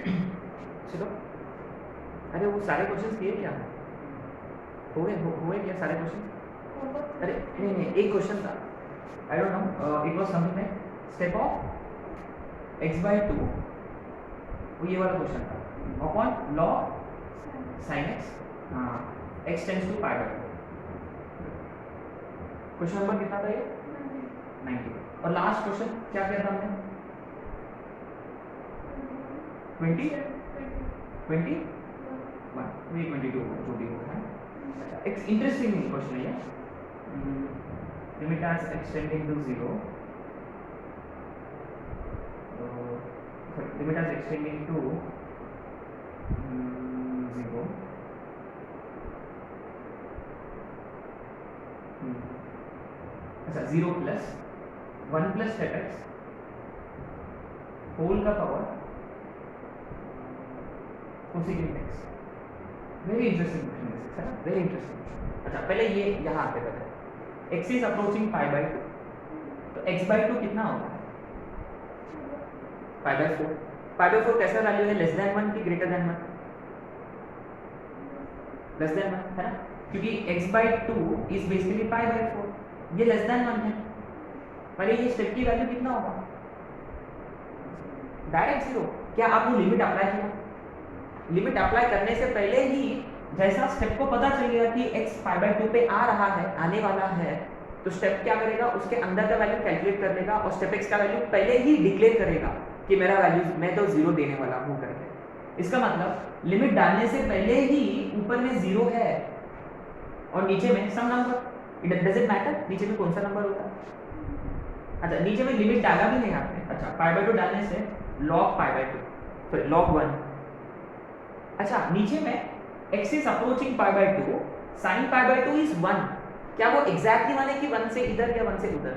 चलो, अरे वो सारे क्वेश्चंस किए क्या? हुए क्या सारे क्वेश्चन? अरे नहीं नहीं, एक क्वेश्चन था, I don't know, it was something like step of x by 2, वो ये वाला क्वेश्चन था, अपॉन लॉ sin x, हाँ, x tends to pi by 4। Question number कितना था ये? 90। और लास्ट क्वेश्चन क्या किया था हमने? 20 21 22 जो भी होगा। एक इंटरेस्टिंग क्वेश्चन है ये। Limit as extending to 0, limit as extending to 0, अच्छा 0 plus 1 plus step x whole का power cosecant x. Very interesting question है ना, वेरी इंटरेस्टिंग। अच्छा पहले ये यहाँ आते पहले x is approaching pi by 2, तो x बाय 2 कितना होगा? पाई बाय 4। पाई बाय 4 कैसा वैल्यू है? लेस देन 1 की ग्रेटर देन 1? लेस देन 1 है ना, क्योंकि x by 2 is basically pi by 4, ये लेस देन 1 है। पहले ये स्टेप की वैल्यू कितना होगा? डायरेक्ट 0। क्या आपने लिमिट अप्लाई किया? लिमिट अप्लाई करने से पहले ही जैसा स्टेप को पता चल गया कि x पाई बाय 2 पे आ रहा है, आने वाला है, तो स्टेप क्या करेगा? उसके अंदर का वैल्यू कैलकुलेट कर लेगा और स्टेप x का वैल्यू पहले ही डिक्लेयर करेगा कि मेरा वैल्यू मैं तो 0 देने वाला हूँ करके। इसका मतलब लिमिट डालने से पहले ही ऊपर में 0 है और नीचे में सम नंबर। इट डजंट मैटर नीचे में कौन सा नंबर होता है। अच्छा नीचे में लिमिट डाला भी नहीं आपने। अच्छा पाई बाय 2 डालने से log पाई बाय 2, फिर log 1। अच्छा नीचे में x is approaching pi by 2, sin pi by 2 is 1। क्या वो एग्जैक्टली 1 है कि 1 से इधर या 1 से उधर?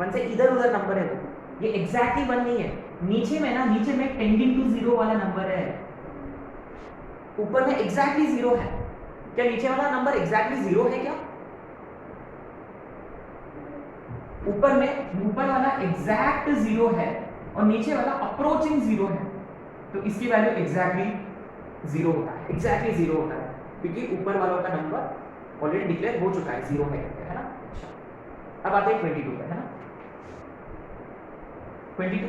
1 से इधर उधर नंबर है वो, ये एग्जैक्टली 1 नहीं है। नीचे में ना, नीचे में टेंडिंग टू 0 वाला नंबर है, ऊपर में एग्जैक्टली 0 है। क्या नीचे वाला नंबर एग्जैक्टली 0 है क्या? ऊपर में ऊपर वाला एग्जैक्ट 0 है और नीचे वाला अप्रोचिंग 0 है, तो इसकी वैल्यू एग्जैक्टली 0 होता है, एग्जैक्टली 0 होता है, क्योंकि ऊपर वालों का नंबर ऑलरेडी डिक्लेयर हो चुका है 0 है ना। अच्छा अब आते हैं 22 पे, है ना। 22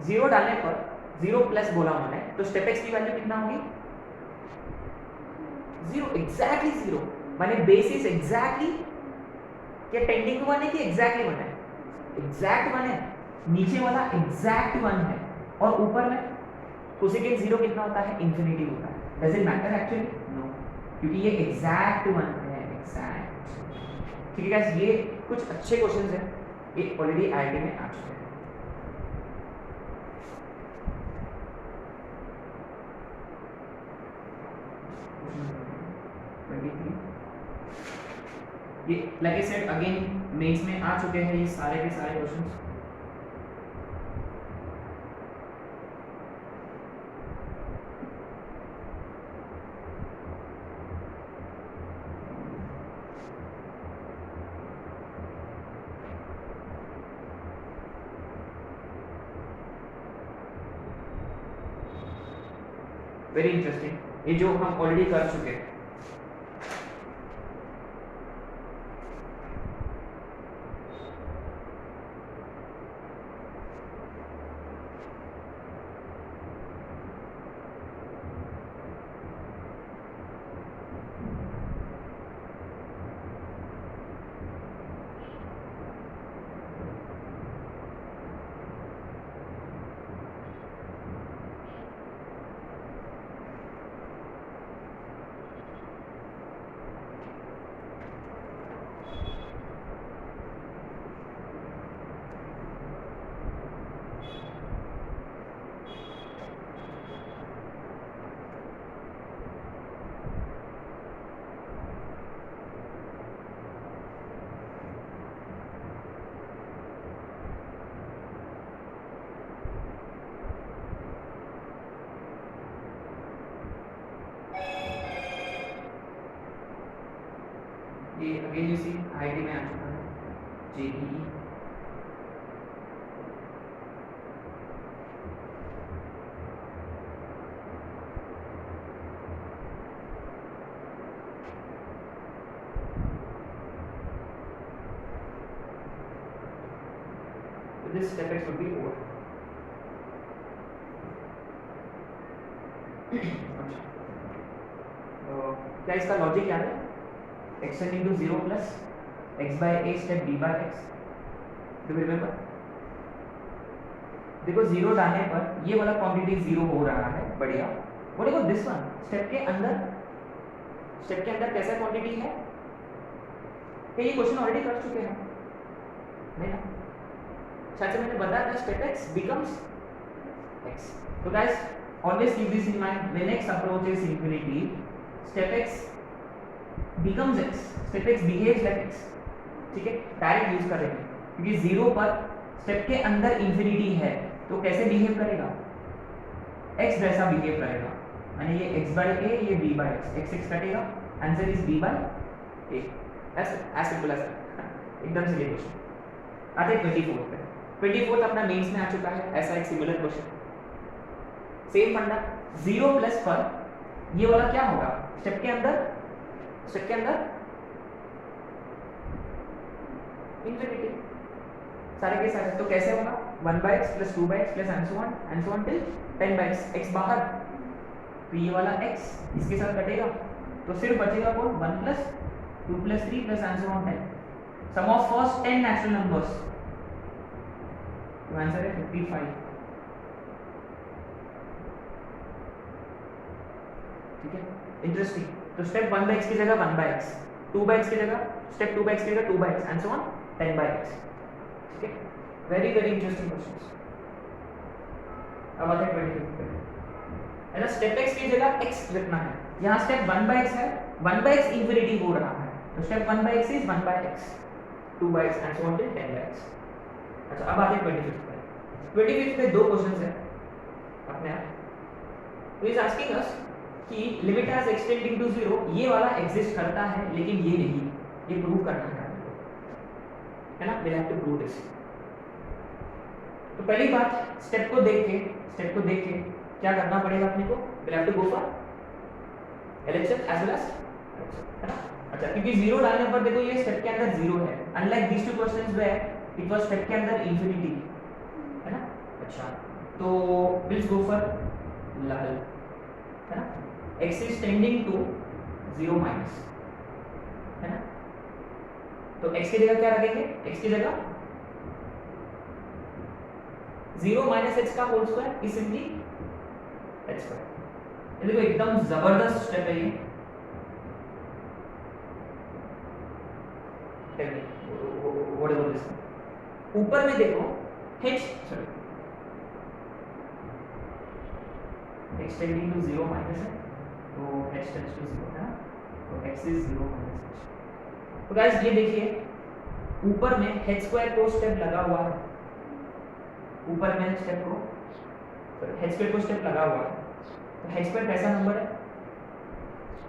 0 डालने पर 0 प्लस बोला उन्होंने, तो स्टेप एक्स की वैल्यू कितना होगी? 0, एग्जैक्टली 0। माने बेसिस एग्जैक्टली, क्या टेंडिंग टू 1 है कि एग्जैक्टली 1 है? एग्जैक्ट 1 है, नीचे वाला एग्जैक्ट 1 है और ऊपर में कोसेकेंट 0 कितना होता है? इंफिनिटी होता है। Does it matter actually? No, क्योंकि ये एग्जैक्ट 1 है, एग्जैक्ट। ठीक है गाइस, ये कुछ अच्छे क्वेश्चंस हैं, ये ऑलरेडी आईआईटी में आ चुके हैं। ये like I said again mains में आ चुके हैं ये सारे के सारे क्वेश्चंस। वेरी इंटरेस्टिंग, ये जो हम ऑलरेडी कर चुके हैं। ये अगेन यू सी आईआईटी में आ चुका है, JEE. this step x would be over. क्या इसका लॉजिक क्या है? Extending to 0 plus x by a step b by x. Do you remember? देखो 0 डालने पर ये वाला क्वांटिटी 0 हो रहा है, बढ़िया. और देखो दिस वन स्टेप के अंदर कैसा क्वांटिटी है? क्या ये क्वेश्चन ऑलरेडी कर चुके हैं? नहीं ना? शायद से मैंने बताया था स्टेप x becomes x. तो guys always keep this in mind. When x approaches infinity, step x becomes x. Step x behaves like x. ठीक है, डायरेक्ट यूज कर रहे हैं क्योंकि 0 पर स्टेप के अंदर इंफिनिटी है, तो कैसे बिहेव करेगा? x जैसा बिहेव करेगा. यानी ये x by a, ये b by x. x कटेगा, answer is b by a. as simple as that. एकदम सिली क्वेश्चन. आते 24 पे. 24 अपना मेंस में आ चुका है. ऐसा एक सिमिलर क्वेश्चन, सेम फंडा. 0 प्लस पर ये वाला क्या होगा? स्टेप के अंदर इंफिनिटी सारे के सारे. तो कैसे होगा? 1 by x plus 2 by x plus and so on till 10 by x. x बाहर, तो ये वाला x इसके साथ कटेगा, तो सिर्फ बचेगा कौन? 1 plus 2 plus 3 plus and so on 10. Sum of first 10 natural numbers. तो आंसर है 55. ठीक है, इंटरेस्टिंग. तो स्टेप 1 by x की जगह 1 by x, 2 by x की जगह स्टेप 2 by x की जगह 2 by x and so on 10 by x. ठीक है, वेरी इंटरेस्टिंग क्वेश्चंस. अब आते हैं 25 पे. है ना, स्टेप x की जगह x लिखना है. यहाँ स्टेप 1 by x है, 1 by x इंफिनिटी हो रहा है, तो step 1 by x is 1 by x, 2 by x and so on till 10 by x. अच्छा, अब आते हैं 25 पे. 25 पे दो क्वेश्चंस है अपने आप. तो इज आस्किंग अस कि लिमिट एज एक्सटेंडिंग टू 0, ये वाला एग्जिस्ट करता है लेकिन ये नहीं, ये प्रूव करना है ना. we'll have to prove this. तो पहली बात, स्टेप को देख के क्या करना पड़ेगा अपने को? we'll have to go for LHS as well as, है ना. अच्छा, क्योंकि 0 डालने पर देखो ये स्टेप के अंदर 0 है, unlike these two questions where it was step के अंदर इंफिनिटी, है ना. अच्छा, तो we'll go for LHS, है ना. x is tending to 0 minus, है ना. तो x की जगह क्या रखेंगे? x की जगह 0 minus h का whole square is simply h square. ये देखो एकदम जबरदस्त स्टेप है ये. व्हाटएवर दिस, ऊपर में देखो h एक्सटेंडिंग टू 0 माइनस है, तो h टेंड्स टू 0 है ना. तो x इज 0 माइनस h. तो गाइस ये देखिए ऊपर में h स्क्वायर को स्टेप लगा हुआ है, ऊपर में स्टेप को h स्क्वायर को स्टेप लगा हुआ है. तो h स्क्वायर कैसा नंबर है?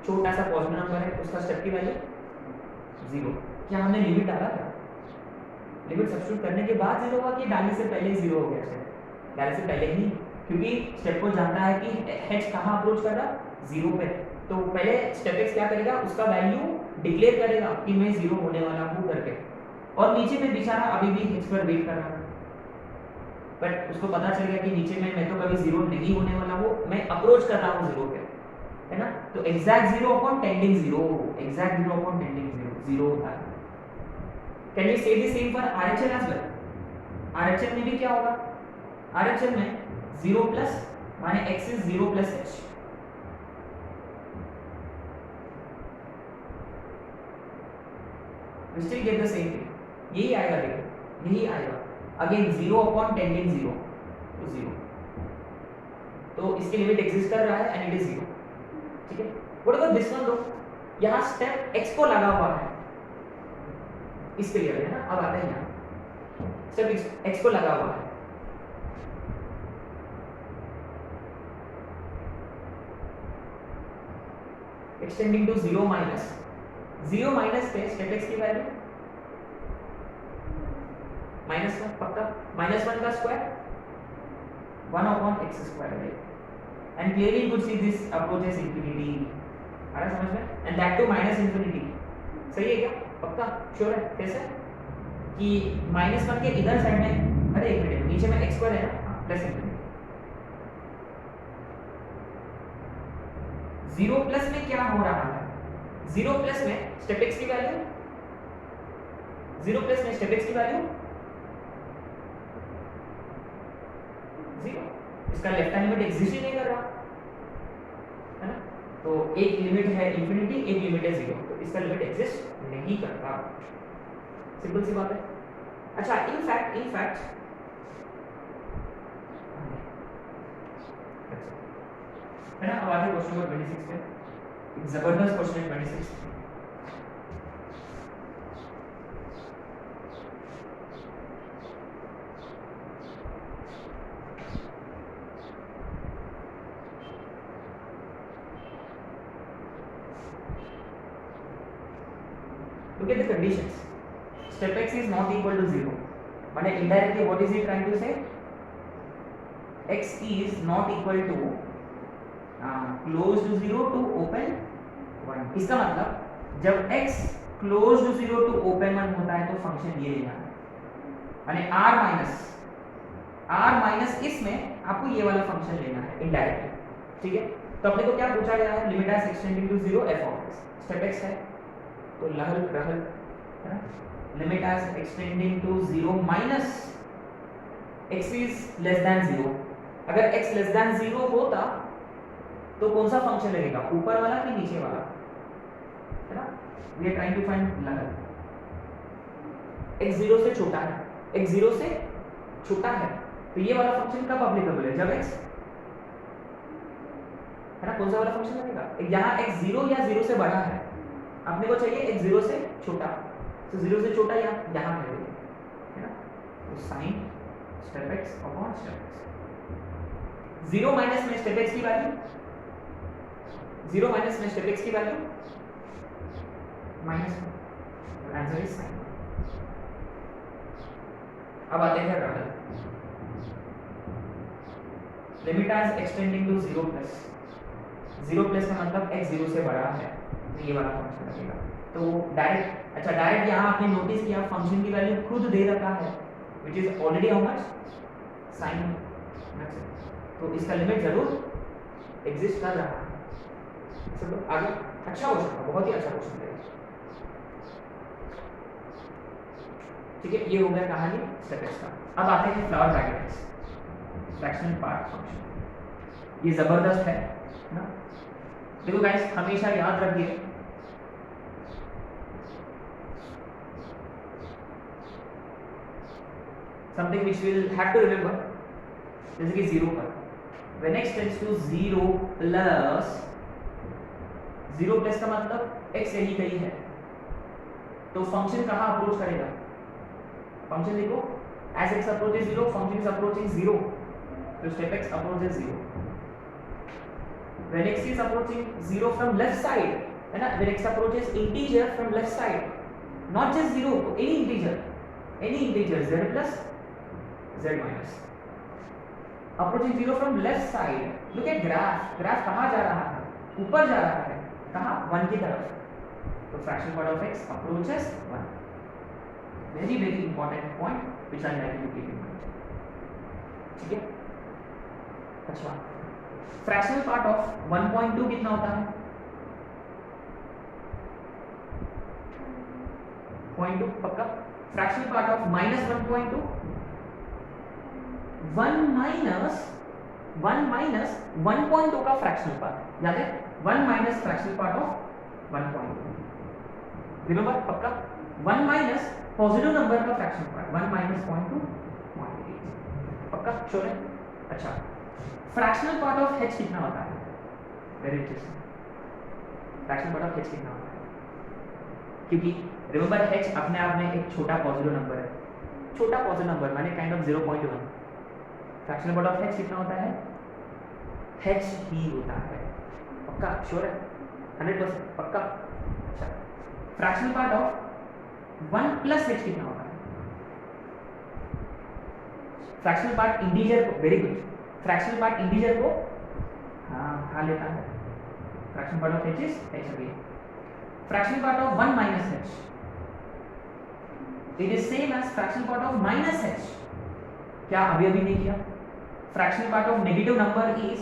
छोटा सा पॉजिटिव नंबर है, उसका स्टेप की वैल्यू 0. क्या हमने लिमिट डाला था? लिमिट सब्स्टिट्यूट करने के बाद 0 हुआ कि डालने से पहले 0 हो गया? स्टेप डालने से पहले ही, क्योंकि स्टेप को जानता है कि h कहां अप्रोच कर रहा? 0 पे. तो पहले स्टेप x क्या करेगा? उसका वैल्यू डिक्लेयर करेगा कि मैं 0 होने वाला हूं करके, और नीचे में बेचारा अभी भी h पर वेट कर रहा है, बट उसको पता चल गया कि नीचे में मैं तो कभी 0 नहीं होने वाला हूं, मैं अप्रोच कर रहा हूं 0 पे, है ना. तो exact 0 upon tending 0, exact 0 upon tending 0 होता है. Can we say the same for RHL as well? RHL में भी क्या होगा? RHL में 0 प्लस माने x is 0 plus h. we still get the same thing. यही आएगा, देखो यही आएगा. अगेन 0 अपॉन टेंडिंग 0 तो 0, तो इसकी लिमिट एग्जिस्ट कर रहा है एंड इट इज 0. ठीक है, व्हाट अबाउट दिस वन? लो, यहाँ स्टेप x को लगा हुआ है, इसके लिए है ना. अब आता है यहाँ स्टेप x को लगा हुआ है. एक्सटेंडिंग टू 0 माइनस, 0 माइनस पे स्टेप x की वैल्यू -1 पक्का, -1 का स्क्वायर 1 अपॉन x स्क्वायर है. And clearly you could see this approaches infinity. आ रहा समझ में? And that to minus infinity. सही है क्या? पक्का श्योर है? कैसे कि -1 के इधर साइड में अरे एक मिनट, नीचे में x स्क्वायर है ना, प्लस इंफिनिटी। 0 प्लस में क्या हो रहा है? 0 प्लस में स्टेप x की वैल्यू, 0 प्लस में स्टेप x की वैल्यू 0। इसका लेफ्ट हैंड लिमिट एग्जिस्ट ही नहीं कर रहा है ना। तो एक लिमिट है इंफिनिटी, एक लिमिट है 0, तो इसका लिमिट एग्जिस्ट नहीं करता। सिंपल सी बात है। अच्छा, इन फैक्ट है ना। अब आते हैं क्वेश्चन नंबर 26 पे। एक जबरदस्त क्वेश्चन है 26। Look at the conditions. Step x is not equal to 0. माने indirectly what is it trying to say? X is not equal to close to 0 to open 1। इसका मतलब जब x close to 0 to open 1 होता है तो function ये लेना है, माने r माइनस इसमें आपको ये वाला फंक्शन लेना है इनडायरेक्टली। ठीक है, तो अपने को क्या पूछा गया है? Limit as extending to 0 f of x। Step x है तो लहल रहल है ना। Limit as extending to 0 minus x is less than 0। अगर x लेस देन 0 होता तो कौन सा फंक्शन लगेगा? ऊपर वाला कि नीचे वाला, है ना। We are trying to find लहल। x 0 से छोटा है, x 0 से छोटा है, तो ये वाला फंक्शन कब एप्लीकेबल है? जब x, है ना। कौन सा वाला फंक्शन लगेगा? यहाँ x 0 या 0 से बड़ा है, अपने को चाहिए x 0 से छोटा, तो 0 से छोटा यहाँ है ना। तो sine step x upon step x। 0 minus में स्टेप x की वैल्यू, 0 माइनस में स्टेप x की value minus, answer is sine. अब आते हैं राडल। Limit as extending to 0 plus, 0 plus का मतलब x 0 से बड़ा है, तो ये वाला फंक्शन लगेगा। तो डायरेक्ट, अच्छा डायरेक्ट यहाँ आपने नोटिस किया फंक्शन की वैल्यू खुद दे रखा है, which is already how much? Sine. तो इसका लिमिट जरूर एग्जिस्ट कर रहा है। चलो आगे, अच्छा क्वेश्चन था, बहुत ही अच्छा क्वेश्चन था। ठीक है, ये हो गया कहानी स्टेप एक्स का। अब आते हैं flower brackets, fractional part function. ये जबरदस्त है ना। देखो गाइस, हमेशा याद रखिए something which we'll have to remember, जैसे कि 0 पर when x tends to 0 plus, 0 plus का मतलब x यही कहीं है, तो फंक्शन कहाँ अप्रोच करेगा? फंक्शन देखो, as x approaches 0 function is approaching 0, तो step x approaches 0। when x is approaching 0 from left side, है ना, when x approaches integer from left side, not just 0, any integer z plus z minus, approaching 0 from left side। look at graph कहाँ जा रहा है? ऊपर जा रहा है, कहाँ? 1 की तरफ, तो fractional part of x approaches 1। very important point which I like you to keep in mind। ठीक है, अच्छा फ्रैक्शनल पार्ट ऑफ 1.2 कितना होता है? 0.2 पक्का। फ्रैक्शनल पार्ट ऑफ -1.2, 1 माइनस 1.2 का फ्रैक्शनल पार्ट, याद है? 1 minus fractional part of 1.2, remember पक्का। 1 माइनस पॉजिटिव नंबर का फ्रैक्शनल पार्ट, 1 माइनस 0.2 0.8, पक्का श्योर है। अच्छा, फ्रैक्शनल पार्ट ऑफ h कितना होता है? Very interesting, fractional part of h कितना होता है? क्योंकि रिमेंबर h अपने आप में एक छोटा पॉजिटिव नंबर है, छोटा पॉजिटिव नंबर माने kind of 0.1। Fractional part of h कितना होता है? h ही होता है, पक्का श्योर है? 100% पक्का। अच्छा, fractional part of 1 plus h कितना होता है? फ्रैक्शनल पार्ट इंटीजर को, very good, fractional part integer को हाँ लेता है। Fractional part of h is h again. Fractional part of 1 minus h, it is same as fractional part of minus h, क्या अभी अभी नहीं किया? Fractional part of negative number is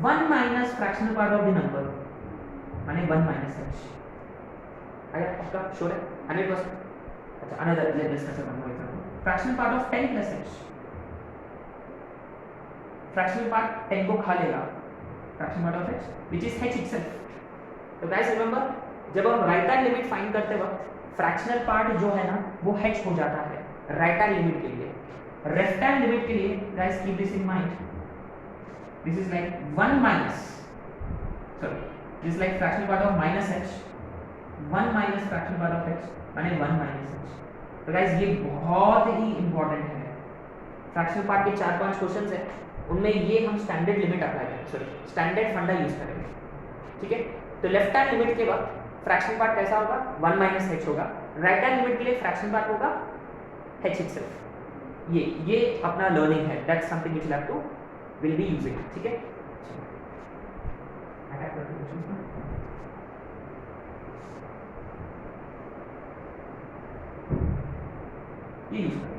1 minus fractional part of the number, माने 1 minus h। आया आपका sure है 100%? अच्छा, another let discuss one more example. Fractional part of 10 plus h, fractional part 10 को खा लेगा, fractional part of h which is h itself। तो guys remember, जब हम राइट हैंड लिमिट फाइंड करते वक्त फ्रैक्शनल पार्ट जो है ना वो h हो जाता है राइट हैंड लिमिट के लिए। लेफ्ट हैंड लिमिट के लिए guys keep this in mind, this is like 1 minus, sorry this like fractional part of minus h, 1 minus fractional part of h माने 1 माइनस h। तो guys ये बहुत ही important है। Fractional part के 4-5 questions है, उनमें ये हम स्टैंडर्ड लिमिट अप्लाई करेंगे, सॉरी स्टैंडर्ड फंडा यूज करेंगे, ठीक है। तो लेफ्ट हैंड लिमिट के वक्त फ्रैक्शनल पार्ट कैसा होगा? 1 माइनस h होगा। राइट हैंड लिमिट के लिए फ्रैक्शनल पार्ट होगा h itself। ये अपना लर्निंग है, that's something which you have to will be using, ठीक है। ये यूज करें।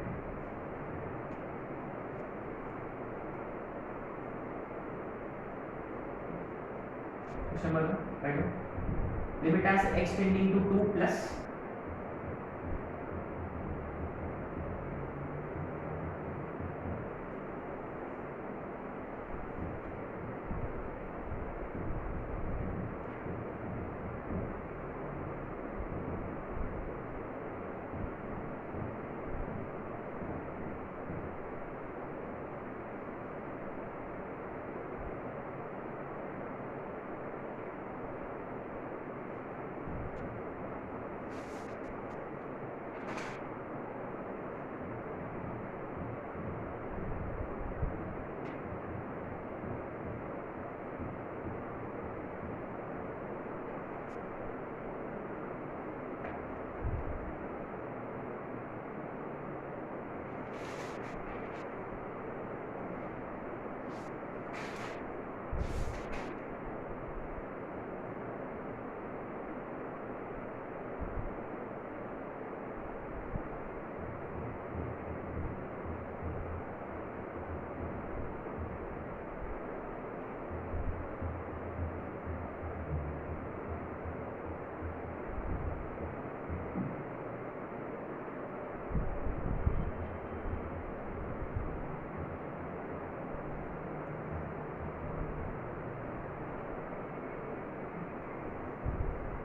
Question number 1 right, limit as x tending to 2 plus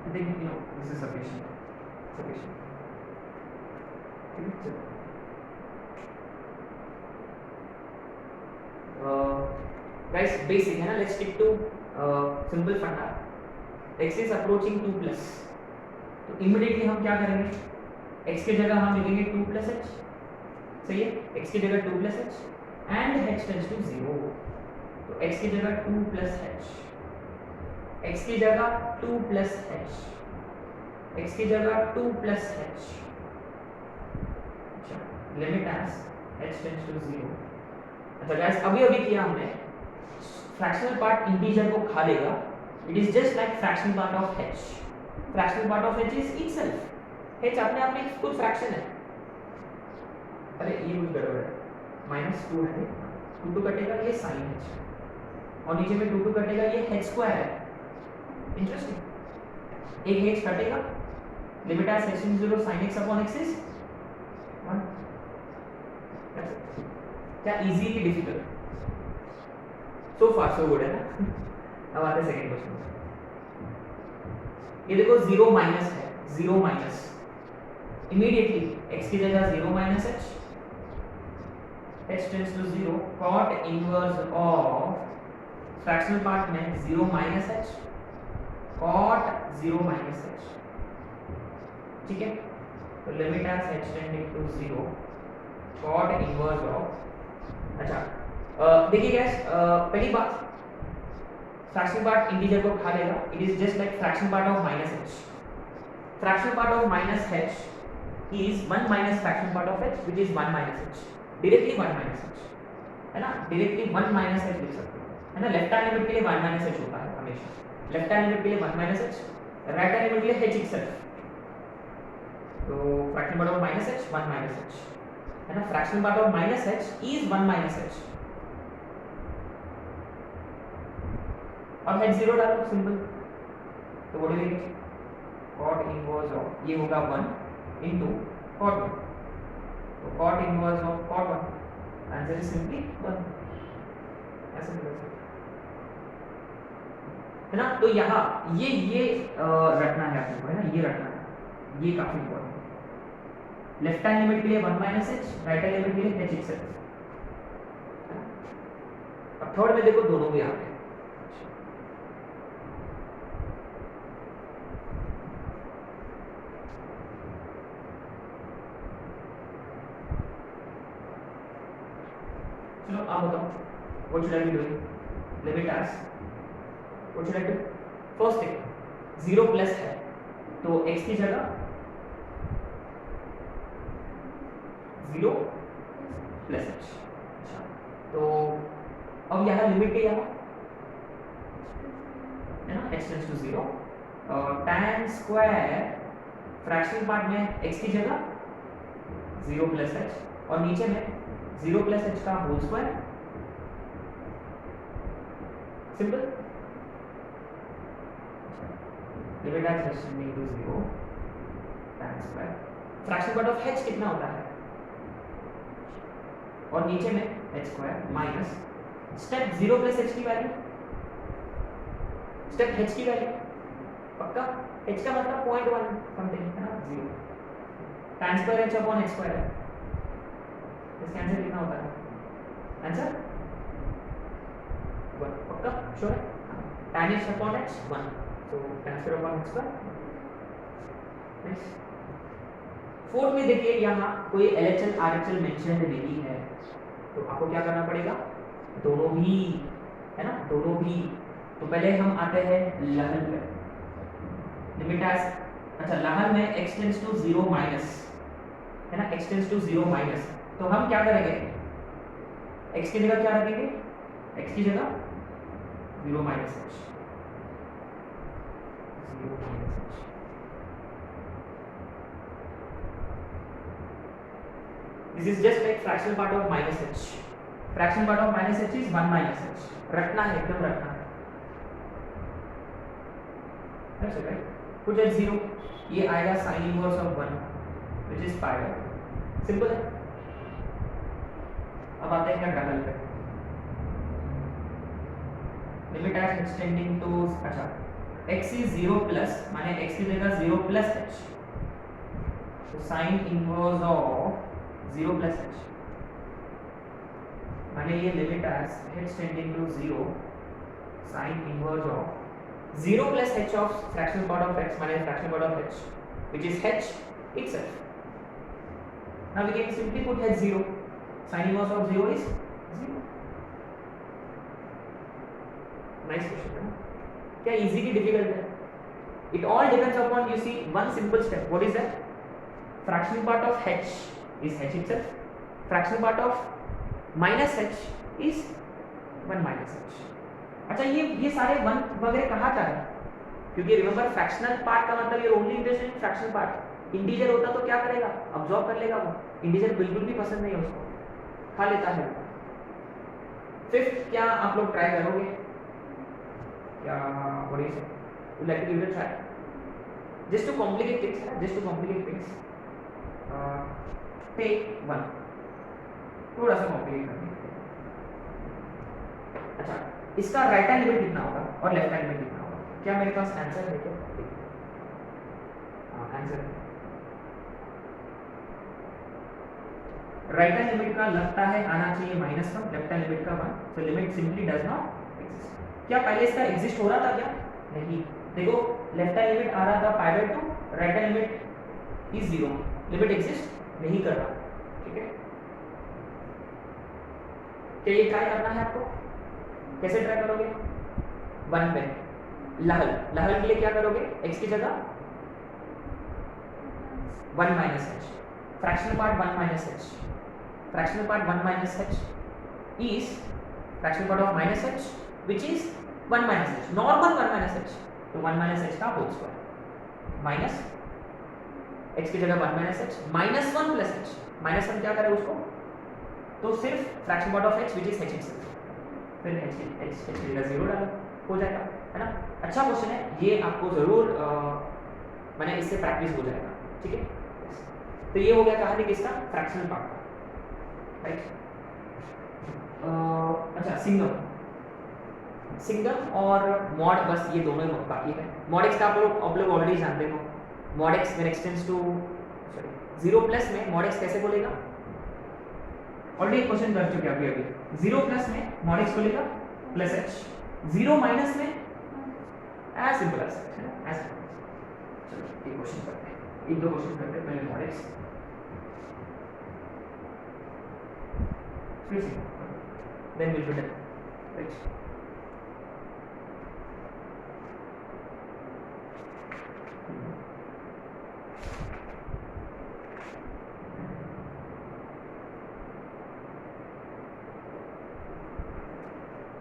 I think this is sufficient. Guys, basic है ना, let's stick to simple फंडा। x is approaching 2 plus, तो immediately हम क्या करेंगे? x के जगह हम लिखेंगे 2 plus h, सही है? x की जगह 2 plus h and h tends to 0, तो x की जगह 2 plus h, x की जगह 2 plus h, x की जगह 2 plus h, अच्छा limit as h tends to 0। अच्छा गाइस, अभी किया हमने, फ्रैक्शनल पार्ट इंटीजर को खा लेगा, it is just like fractional part of h। Fractional part of h is itself, h अपने आप में खुद फ्रैक्शन है। अरे ये कुछ गड़बड़ है, -2 है, 2 कटेगा ये sin h, और नीचे में 2 कटेगा ये h स्क्वायर है। इंटरेस्टिंग, एक h कटेगा, limit as h in 0 sin x upon x is 1। क्या इजी की डिफिकल्ट? सो फार सो गुड है ना। अब आते हैं सेकंड क्वेश्चन। ये देखो 0 माइनस है, 0 माइनस, इमीडिएटली x की जगह 0 minus h, h tends to 0, cot inverse of fractional part में 0 minus h, cot 0 minus h, ठीक है। तो limit as h tending to 0, cot inverse of, अच्छा देखिए गाइस, पहली बात, फ्रैक्शनल पार्ट इंटीजर को खा लेगा, it is just like fractional part of minus h। Fractional part of minus h is 1 minus fractional part of h which is 1 minus h, directly 1 minus h है ना, directly 1 minus h लिख सकते हो, है ना। लेफ्ट हैंड लिमिट के लिए 1 minus h होता है हमेशा, लेफ्ट हैंड लिमिट के लिए 1 minus h, right hand limit के लिए h itself। तो fractional part of minus h 1 minus h, है ना, fractional part of minus H is 1 minus H, अब हेड जीरो डालो सिंपल, तो what will get cot inverse of, ये होगा 1 इनटू cot 1, तो cot inverse of cot 1, answer is simply 1, ऐसे लिख सकते है ना। तो यहाँ ये रखना है आपको, है ना, ये रखना है, ये काफी इंपॉर्टेंट है। लेफ्ट हैंड लिमिट के लिए 1 minus H, right hand limit के लिए एच इटसेल्फ। अब थर्ड में देखो दोनों भी आ गए, चलो आप बताओ what should I be doing, limit as what should I do, first thing 0 plus है तो x की जगह 0 प्लस h, अच्छा तो अब यहाँ लिमिट के यहाँ है ना h tends to 0, tan square fractional part में x की जगह 0 प्लस h और नीचे में 0 प्लस h का whole square, simple, limit as h tending to 0 tan square fractional part of h कितना होता है, और नीचे में h square minus step 0 plus h की वैल्यू, स्टेप h की वैल्यू पक्का, h का मतलब 0.1 समथिंग है ना, 0 tan square h upon h square है, इसका आंसर कितना होता है, आंसर 1 पक्का श्योर है, tan h अपॉन h 1, तो tan square upon h square. Next fourth में देखिए यहाँ कोई LHL RHL मेंशन नहीं है, तो आपको क्या करना पड़ेगा, दोनों भी है ना, दोनों भी, तो पहले हम आते हैं लहर पे, लिमिट एज, अच्छा लहर में x टेंड्स टू 0 माइनस है ना, x टेंड्स टू 0 माइनस, तो हम क्या करेंगे, x की जगह क्या रखेंगे, x की जगह 0 minus h, 0 minus h, this is just like fractional part of minus h, fractional part of minus h is 1 minus h, रखना है एकदम रखना है, that's it right, put at 0, ये आएगा sin inverse of 1 which is pi, simple है। अब आते हैं डबल पे, लिमिट एज एक्सटेंडिंग टू, अच्छा x is 0 प्लस माने x की जगह 0 प्लस h, तो sin inverse of 0 plus h माने ये limit as h tending to 0 sin inverse of 0 plus h of fractional part of x माने fractional part of h which is h itself, now we can simply put h 0, sin inverse of 0 is 0, nice question है, क्या easy की difficult है, it all depends upon you see one simple step, what is that, fractional part of h is h itself, fractional part of minus h is 1 minus h, अच्छा ये सारे 1 वगैरह कहाँ जा रहे हैं, क्योंकि रिमेंबर फ्रैक्शनल पार्ट का मतलब ये only interested in fractional part, integer होता तो क्या करेगा, अब्सॉर्ब कर लेगा, वो इंटीजर बिल्कुल भी पसंद नहीं है उसको, खा लेता है। फिफ्थ क्या आप लोग ट्राई करोगे, क्या what is it, would like to give it a try, just to complicate things, just to complicate things, take 1, थोड़ा सा कॉम्प्लिकेट करते हैं, अच्छा इसका राइट हैंड लिमिट कितना होगा और लेफ्ट हैंड लिमिट कितना होगा, क्या मेरे पास आंसर है क्या, आंसर राइट हैंड लिमिट का लगता है आना चाहिए -1, लेफ्ट हैंड लिमिट का 1, so limit simply does not exist, क्या पहले इसका एग्जिस्ट हो रहा था क्या, नहीं, देखो लेफ्ट हैंड लिमिट आ रहा था π/2, right hand limit is 0, limit exist नहीं कर रहा, ठीक है, क्या ये ट्राई करना है आपको, कैसे ट्राई करोगे, 1 पे लहर के लिए क्या करोगे, x की जगह 1 minus h, fractional part 1 minus h, fractional part 1 minus h is fractional part of minus h which is 1 minus h, normal 1 minus h, तो 1 minus h का whole square minus x की जगह 1 minus h minus 1 plus h, -1 क्या करे उसको, तो सिर्फ fraction part of h which is h itself, फिर h का 0 डालो, हो जाएगा, है ना। अच्छा क्वेश्चन है ये, आपको जरूर मैंने इससे प्रैक्टिस हो जाएगा, ठीक है। तो ये हो गया कहानी किसका, फ्रैक्शनल पार्ट का, राइट। अच्छा सिंगम और मॉड, बस ये दोनों ही बाकी है। मॉड एक्स का आप लोग ऑलरेडी जानते हो, mod x when x tends to 0 plus में मॉड एक्स कैसे बोलेगा, ऑलरेडी एक क्वेश्चन कर चुके हैं अभी 0 प्लस में मॉड एक्स बोलेगा प्लस h, 0 माइनस में एज सिंपल एज एज। चलो एक क्वेश्चन करते हैं, एक दो क्वेश्चन करते हैं पहले मॉड एक्स, फिर signum, then will be done, right.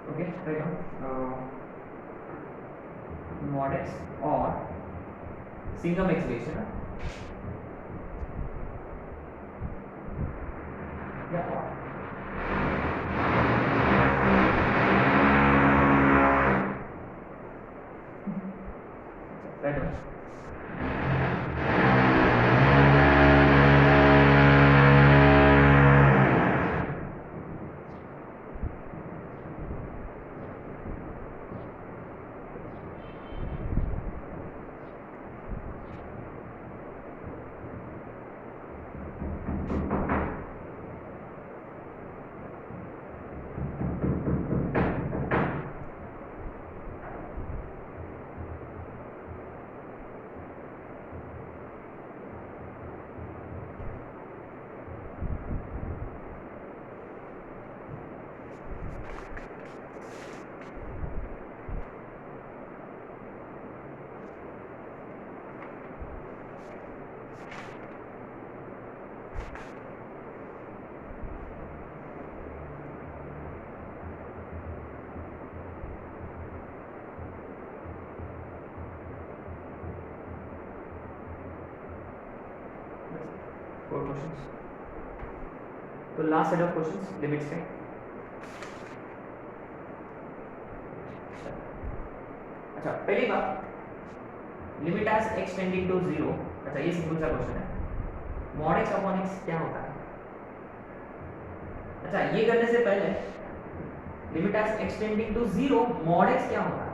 Okay right on mod x और सिंगम एक्सलेशन या राइट ऑन। क्वेश्चंस, तो last set of questions limits के। अच्छा पहली बात, limit as x tending to 0, अच्छा ये सिंपल सा क्वेश्चन है, मॉड एक्स अपॉन एक्स क्या होता है। अच्छा ये करने से पहले limit as x tending to 0 mod x क्या होता है,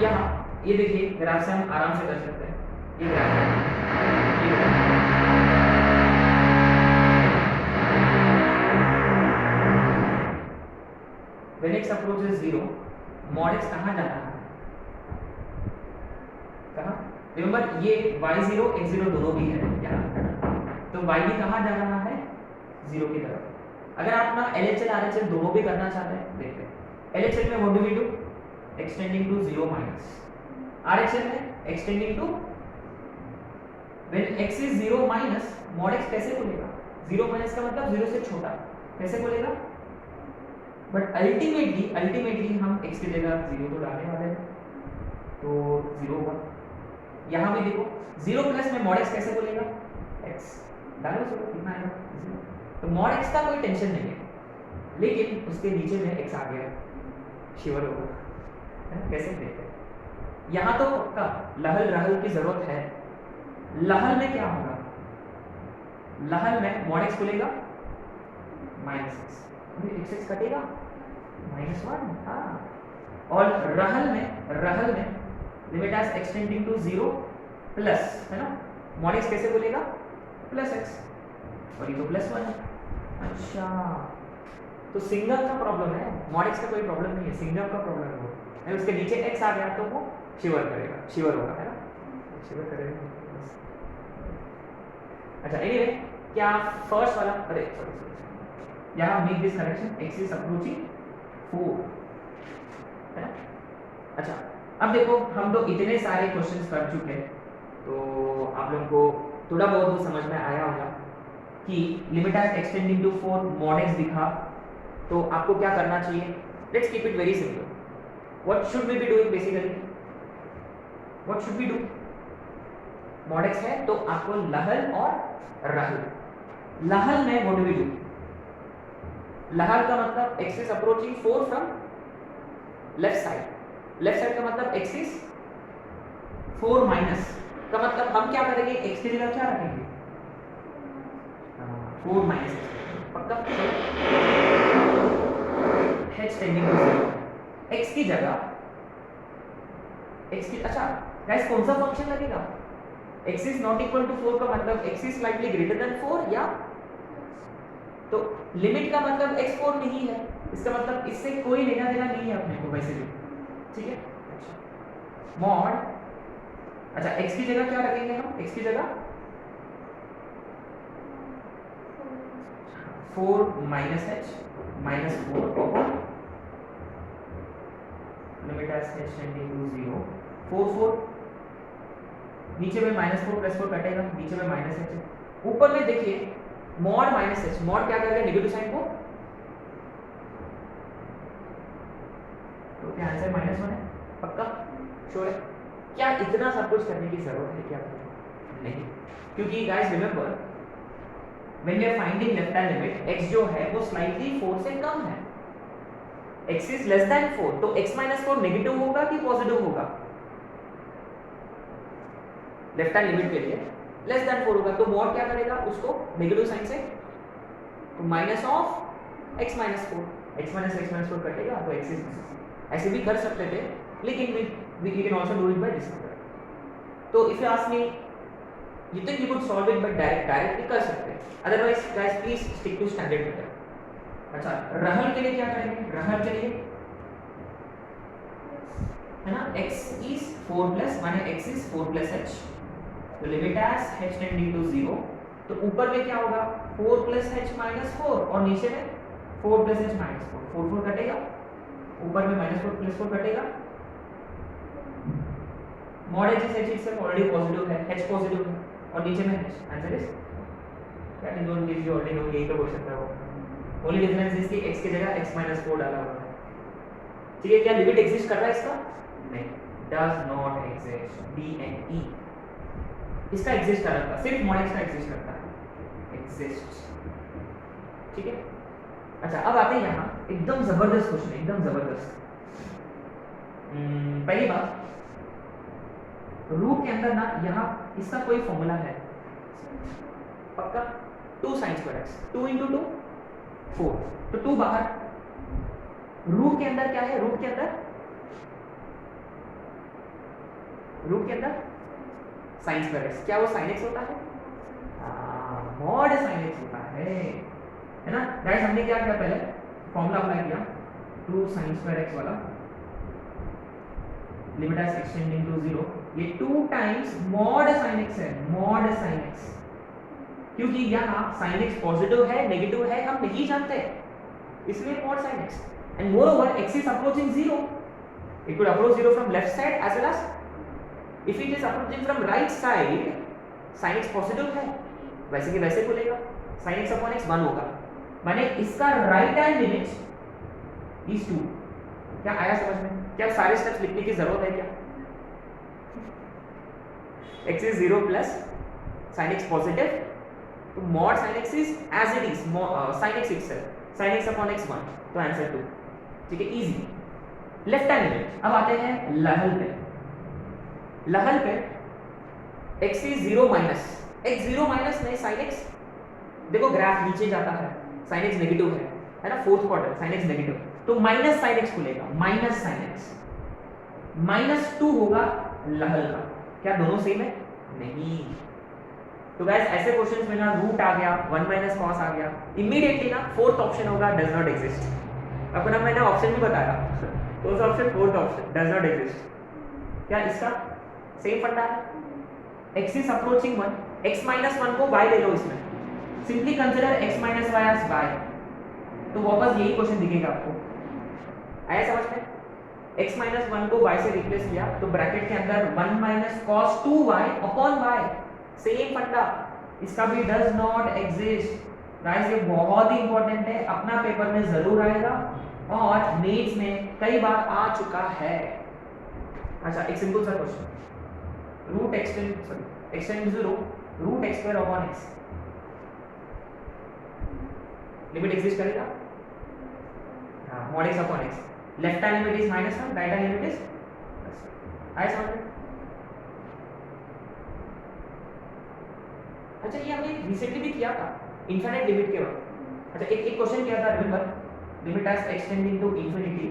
यहाँ ये देखिए ग्राफ से हम आराम से कर सकते हैं, ये ग्राफ है, ये ग्राफ है। When x approaches 0, mod x कहाँ जा रहा है, कहाँ, रिमेंबर ये y0 x0 दोनों भी है यहाँ, तो y भी कहाँ जा रहा है, 0 की तरफ। अगर आप ना LHL RHL दोनों भी करना चाहते हैं, देखते हैं LHL में what do we do, extending to 0 minus, RHL में extending to, when x is 0 minus mod x कैसे खुलेगा, 0 माइनस का मतलब 0 से छोटा, कैसे खुलेगा, बट अल्टीमेटली हम x की जगह 0 तो डालने वाले हैं, तो 0 होगा। यहाँ भी देखो 0 प्लस में mod x कैसे बोलेगा, x डालो 0, कितना आएगा 0, तो mod x का कोई टेंशन नहीं है, लेकिन उसके नीचे में x आ गया, शिवर होगा, कैसे देखते हैं। यहाँ तो पक्का लहल की जरूरत है, लहल में क्या होगा, लहल में mod x खुलेगा -x, x कटेगा -1, हाँ, और रहल में limit as extending to 0 plus, है ना, mod x कैसे बोलेगा +x, और ये तो +1 है। अच्छा तो सिंगल का प्रॉब्लम है, mod x का कोई प्रॉब्लम नहीं है, सिंगल का प्रॉब्लम है, उसके नीचे x आ गया तो वो शिवर करेगा, शिवर होगा, है ना, शिवर करेगा। अच्छा एनीवे क्या फर्स्ट वाला, अरे सॉरी यहाँ make this correction, x is approaching 4, है ना। अच्छा अब देखो हम तो इतने सारे क्वेश्चंस कर चुके हैं, तो आप लोगों को थोड़ा बहुत समझ में आया होगा कि limit as extending to 4 mod x दिखा, तो आपको क्या करना चाहिए, let's keep it very simple, what should we be doing basically, what should we do, mod x है तो आपको लहल और रहल, लहल में व्हाट डू वी डू, लहल का मतलब x is approaching 4 from left side, left side का मतलब एक्स इज 4 माइनस, का मतलब हम क्या करेंगे, एक्स की जगह क्या रखेंगे 4 माइनस पक्का, h टेंडिंग टू 0, x की जगह x की, अच्छा गाइस कौन सा फंक्शन लगेगा, x is not equal to 4 का मतलब x is slightly greater than 4, या तो लिमिट का मतलब x 4 नहीं है, इसका मतलब इससे कोई लेना देना नहीं है अपने को वैसे भी, ठीक है। अच्छा मॉड, अच्छा x की जगह क्या रखेंगे हम, x की जगह 4 minus h minus 4 upon limit as h tending to 0, 4 4 नीचे में माइनस 4 प्लस 4 कटेगा, नीचे में माइनस h, ऊपर में देखिए मॉड माइनस h, मॉड क्या करेगा नेगेटिव साइन को, तो क्या आंसर -1 है पक्का, श्योर है, क्या इतना सब कुछ करने की जरूरत है क्या, नहीं, क्योंकि guys remember when we are finding left hand limit x जो है वो स्लाइटली 4 से कम है, x इज लेस देन 4, तो x माइनस 4 नेगेटिव होगा कि पॉजिटिव होगा, लेफ्ट हैंड लिमिट के लिए लेस देन 4 होगा, तो मॉड क्या करेगा उसको नेगेटिव साइन से, तो minus of x minus 4, x minus 4 कटेगा तो x इज, ऐसे भी कर सकते थे लेकिन we can also do it by this method, तो if you ask me you think you could solve it by directly कर सकते हैं, otherwise guys please stick to standard method। अच्छा रहल के लिए क्या करेंगे, रहल के लिए है ना x is 4 plus माने x is 4 plus h, तो limit as h tending to 0, तो ऊपर में क्या होगा 4 plus h minus 4 और नीचे में 4 plus h minus 4, 4 4 कटेगा, ऊपर में -4 plus 4 कटेगा, mod h is h itself already positive है, h पॉजिटिव है और नीचे में h, आंसर इज क्या, इन दोनों केस जो ऑलरेडी नो, यही तो क्वेश्चन था वो, ओनली डिफरेंस इज कि x की जगह x minus 4 डाला हुआ है, ठीक है। क्या लिमिट एग्जिस्ट कर रहा है इसका, नहीं, does not exist, d and e इसका एग्जिस्ट कर रहा था, सिर्फ मॉड x का एग्जिस्ट करता है, एग्जिस्ट, ठीक है। अच्छा अब आते हैं यहाँ एकदम जबरदस्त क्वेश्चन, एकदम जबरदस्त, पहली बात रूट के अंदर ना यहाँ इसका कोई फॉर्मूला है पक्का, 2 sin square x, 2 into 2 4, तो 2 बाहर, रूट के अंदर क्या है, रूट के अंदर sin square x, क्या वो sin x होता है, मॉड sin x होता है ना गाइस। हमने क्या किया, पहले फॉर्मूला अप्लाई किया 2 sin square x वाला, limit as x tending to 0, ये 2 टाइम्स मॉड sin x है, मॉड sin x, क्योंकि यहाँ sin x पॉजिटिव है नेगेटिव है हम नहीं जानते, इसलिए mod sin x, and moreover x is approaching 0, it could approach 0 from left side as well as if it is approaching from right side, sin x positive है वैसे कि वैसे खुलेगा, sin x upon x 1 होगा, माने इसका right hand limit is 2, क्या आया समझ में, क्या सारे स्टेप्स लिखने की जरूरत है क्या, x is 0 plus sin x positive, तो mod sin x is as it is sin x itself, sin x upon x 1, तो आंसर 2, ठीक है, इजी। लेफ्ट हैंड लिमिट, अब आते हैं लहल पे, लहल पे x is 0 minus, x 0 minus नहीं sin x, देखो ग्राफ नीचे जाता है, sin x नेगेटिव है ना, fourth quarter sin x negative, तो माइनस sin x खुलेगा, माइनस sin x, -2 होगा लहल का, क्या दोनों सेम है, नहीं, तो गाइस ऐसे क्वेश्चंस में ना रूट आ गया, 1 माइनस कॉस आ गया, इमीडिएटली ना फोर्थ ऑप्शन होगा डज नॉट एग्जिस्ट, आपको ना मैंने ऑप्शन भी बताया, कौन सा option, fourth option does not exist, क्या इसका सेम फंडा है, x is approaching 1, x minus 1 को y ले लो इसमें, simply consider x minus y as y, तो वापस यही क्वेश्चन दिखेगा आपको, आया समझ में, x minus 1 को y से रिप्लेस किया तो ब्रैकेट के अंदर 1 minus cos 2y upon y, same फंडा, इसका भी डज नॉट एग्जिस्ट गाइस, ये बहुत ही इंपॉर्टेंट है, अपना पेपर में जरूर आएगा और मेंस में कई बार आ चुका है। अच्छा एक सिंपल सा question, root extend x tend to 0 root x square upon x, limit exist करेगा, हाँ mod x upon x, left hand limit is -1, right hand limit is आई समझ में। अच्छा ये हमने रिसेंटली भी किया था इनफाइनाइट लिमिट के वक्त। अच्छा एक क्वेश्चन किया था, remember, limit as extending to infinity,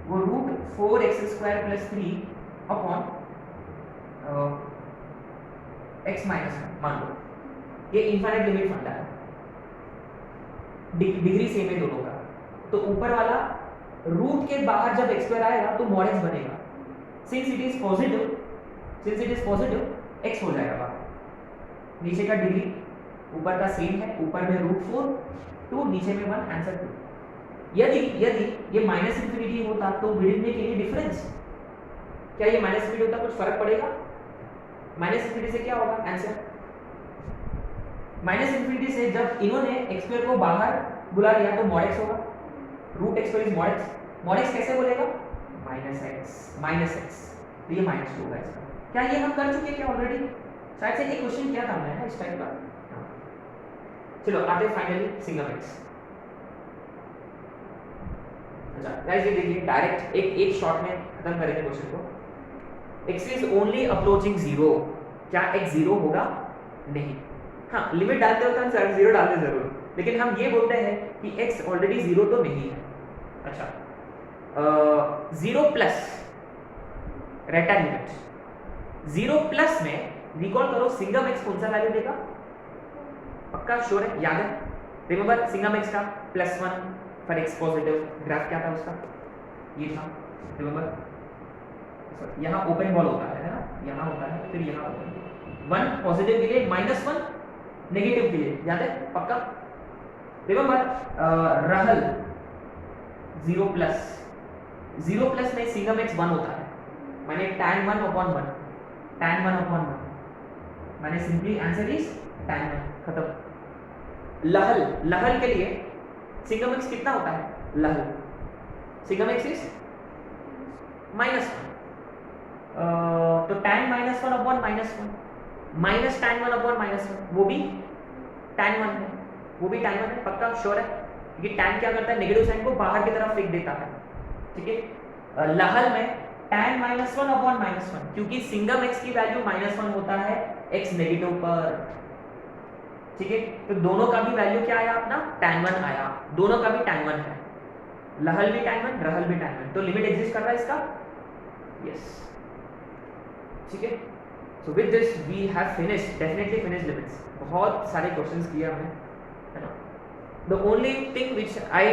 वो रूट 4x² + 3 अपॉन x - 1 मान लो, ये इनफाइनाइट लिमिट फंडा है, डिग्री सेम है दोनों का, तो ऊपर वाला रूट के बाहर जब x² आएगा तो mod x बनेगा, since it is positive x हो जाएगा बाहर, नीचे का डिग्री ऊपर का सेम है, ऊपर में √4 2 नीचे में 1, आंसर 2। यदि ये -∞ होता तो will it make any difference? क्या ये -∞ होता कुछ फर्क पड़ेगा? -∞ से क्या होगा आंसर? -∞ से जब इन्होंने x² को बाहर बुला लिया तो mod x होगा, √x² is mod x, mod x कैसे बोलेगा? -x, तो ये -2 होगा इसका। क्या ये हम कर चुके हैं क्या ऑलरेडी? शायद से ये क्वेश्चन किया था हमने इस टाइप का। चलो आते फाइनली सिंगम x। अच्छा गाइस ये देखिए डायरेक्ट एक शॉट में खत्म करेंगे क्वेश्चन को। x इज ओनली अप्रोचिंग 0, क्या x 0 होगा? नहीं। हाँ लिमिट डालते वक्त हम 0 डालते जरूर, लेकिन हम ये बोलते हैं कि x ऑलरेडी 0 तो नहीं है। अच्छा 0 प्लस रेटा लिमिट 0 प्लस में रिकॉल करो सिंगम x कौन सा वैल्यू देगा? पक्का श्योर है, याद है? रिमेंबर सिंगम x का +1 फॉर x पॉजिटिव, ग्राफ क्या था उसका? ये था, रिमेंबर यहाँ ओपन बॉल होता है ना, यहाँ होता है, फिर यहाँ ओपन, 1 पॉजिटिव के लिए -1 नेगेटिव के लिए, याद है? पक्का रिमेंबर रहल 0 प्लस में सिंगम x 1 होता है, मैंने tan 1/1 मैंने सिंपली आंसर इज tan 1, खत्म। लहल के लिए सिंगम x कितना होता है? लहल सिंगम x इज -1, तो tan -1/-1 माइनस tan 1/-1, वो भी tan 1 है, पक्का श्योर है? क्योंकि tan क्या करता है? नेगेटिव साइन को बाहर की तरफ फेंक देता है, ठीक है? लहल में tan -1/-1, क्योंकि सिंगम x की वैल्यू -1 होता है x नेगेटिव पर, ठीक है? तो दोनों का भी वैल्यू क्या आया अपना? tan 1 आया, दोनों का भी tan 1 है, लहल भी tan 1, रहल भी tan 1, तो लिमिट एग्जिस्ट कर रहा है इसका, यस, ठीक है? So with this we have finished, definitely finished limits. बहुत सारे क्वेश्चंस किए हमने, है ना? The only thing which I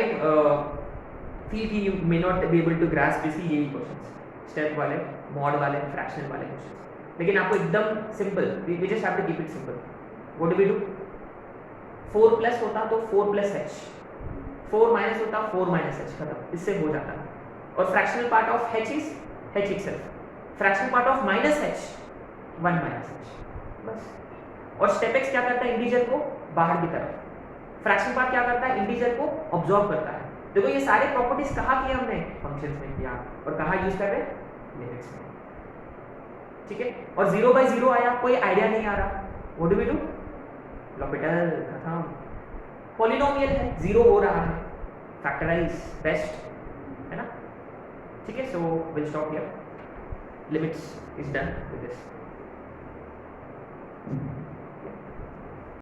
feel कि you may not be able to grasp is यही क्वेश्चंस, स्टेप वाले, मॉड वाले, फ्रैक्शनल वाले क्वेश्चंस, लेकिन आपको एकदम simple, we just have to keep it simple. What do we do? 4 plus होता तो 4 + h, 4 माइनस होता 4 - h, खत्म, इससे हो जाता है। और fractional part of h is h itself, fractional part of -h 1 - h, बस। और स्टेप x क्या करता है? इंटीजर को बाहर की तरफ, फ्रैक्शनल पार्ट क्या करता है? इंटीजर को ऑब्जॉर्व करता है। देखो ये सारे प्रॉपर्टीज कहाँ किए हमने? फंक्शंस में किया, और कहाँ यूज कर रहे हैं? लिमिट्स में, ठीक है? और 0/0 आया, कोई आइडिया नहीं आ रहा, what do we do? L'Hopital, खत्म। पॉलिनोमियल है, 0 हो रहा है, फैक्टराइज, बेस्ट, है ना? ठीक है, so will stop here, limits is done with this.